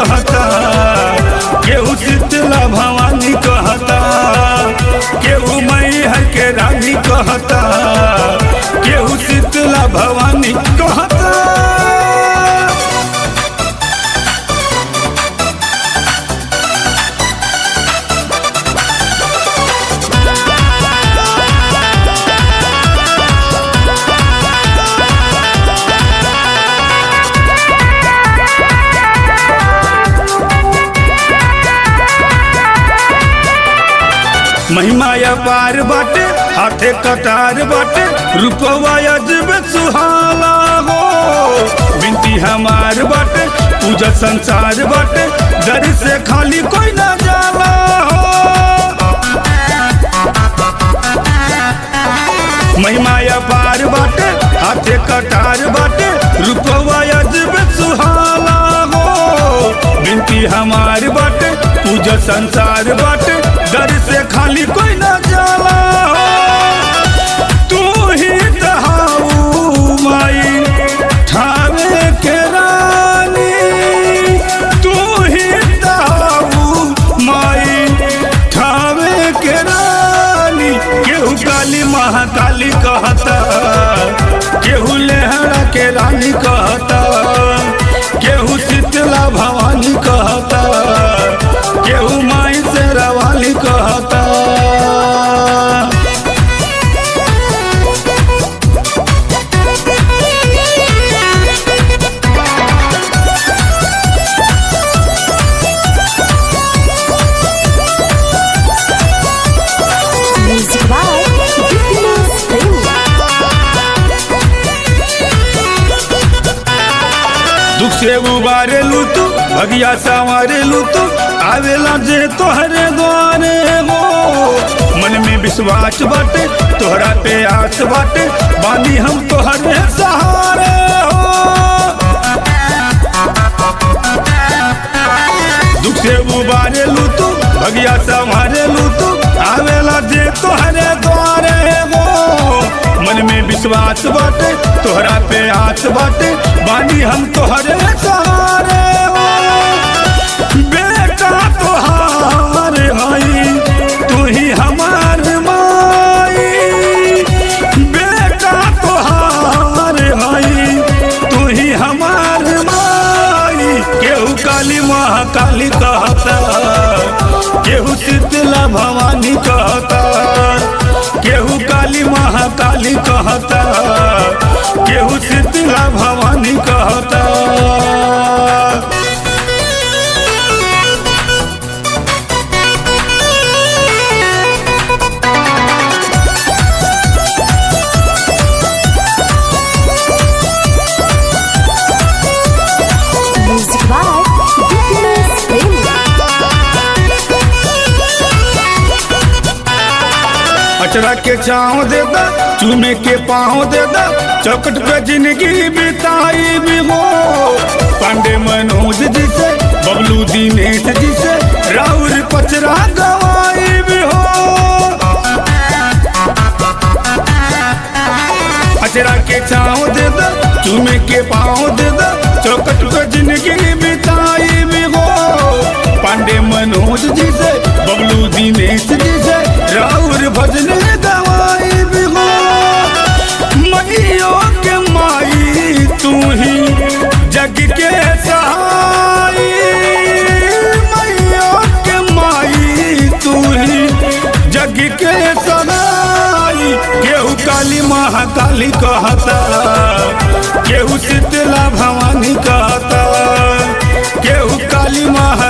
कहता, केहू शीतला भवानी कहता, केहू मैहर के रानी कहता, केहू शीतला भवानी कहता। महिमा अपार बाटे, हाथे कटार बाटे, रूपवा अजब सुहाला हो। बिनती हमार बाटे, पूजा संसार बाटे, दर से खाली कोई ना जाला हो। महिमा अपार बाटे, हाथे कटार बाटे, रूपवा अजब सुहाला हो। बिनती हमार बाटे, पूजा संसार बाटे, दर से खाली कोई ना जाला हो। तू ही दहाऊ माई ठावे के रानी, तू ही दहाऊ माई ठावे के रानी। केहू काली महाकाली कहता, केहू लेहरा के रानी कहता, केहू शीतला भवानी कहता, केहू माई से रवाली कहता। दुख से उबारे लू तू, भगिया संवारे लू तू, आवेला जे तोहरे द्वारे हो। मन में विश्वास बाटे, तोहरा पे आस बाटे, बानी हम तोहरे सहारे हो। दुख से उबारे लू तू, भगिया संवारे लू तू, आवेला जे तोहरे द्वारे हो। मन में विश्वास बाटे, तोहरा पे आस बाटे, बानी हम तोहरे सहारे हो। बेटा तोहार हई, तू ही हमार माई। बेटा तोहार हई, तू ही हमार माई। केहू काली महाकाली कहता, केहू शीतला भवानी कहता, केहू काली महाकाली कहता, केहू शीतला भवानी कहता। अचरा के छाँव देदा, चूमे के पाँव देदा, चौकट पे जिंदगी बिताई भी हो। पांडे मनोज जी से, बबलू दिनेश जी से, राउर पचरा गवाई भी हो। अचरा के छाँव देदा, चूमे के पाँव देदा, चौकट पे जिंदगी बिताई भी हो। पांडे मनोज जी से, बबलू दिनेश जी से, राउर भजन गवाई भी हो। मैयों के माई तू ही जग के सहाई। मैयों के माई तू ही जग के सहाई। केहू काली महाकाली कहता, केहू शीतला भवानी कहता, केहू काली महा